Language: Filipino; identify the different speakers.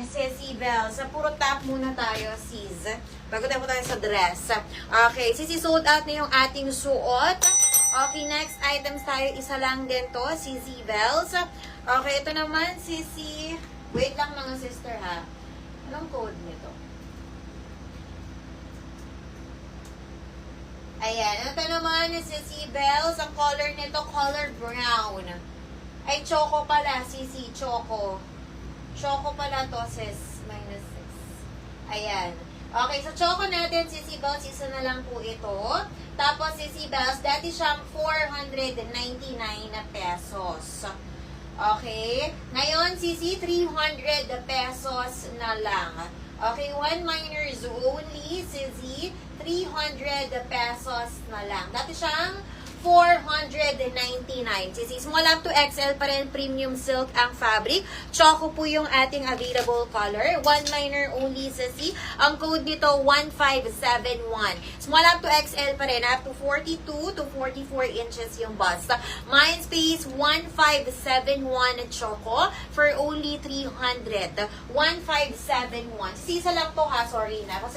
Speaker 1: Sissy Bell, sa puro top muna tayo, sis. Bago tayo sa dress. Okay, Sissy, sold out na yung ating suot. Okay, next items tayo, isa lang din to, Sissy Bells. Okay, ito naman, Sissy. Wait lang mga sister ha. Anong code nito? Ayan, ito naman, Sissy Bells. Ang color nito, color brown. Ay, choco pala, Sissy, choco. Choco pala to, sis. -6. Ayan. Okay, so choco natin, Sissy Bells, isa na lang po ito. Tapos, Sissy Bells, dati siyang 499 na pesos. Okay? Ngayon, Sissy, 300 pesos na lang. Okay, 1 minors only, Sissy, 300 pesos na lang. Dati siyang 499. Sissy, small up to XL pa rin, premium silk ang fabric. Choco po yung ating available color. 1 minor only, Sissy. Ang code nito, 1571. Small up to XL pa rin, up to 42 to 44 inches yung bust. Mind space, 1571 Choco for only 300. 1571. Sissy, isa lang to ha, sorry na. Kasi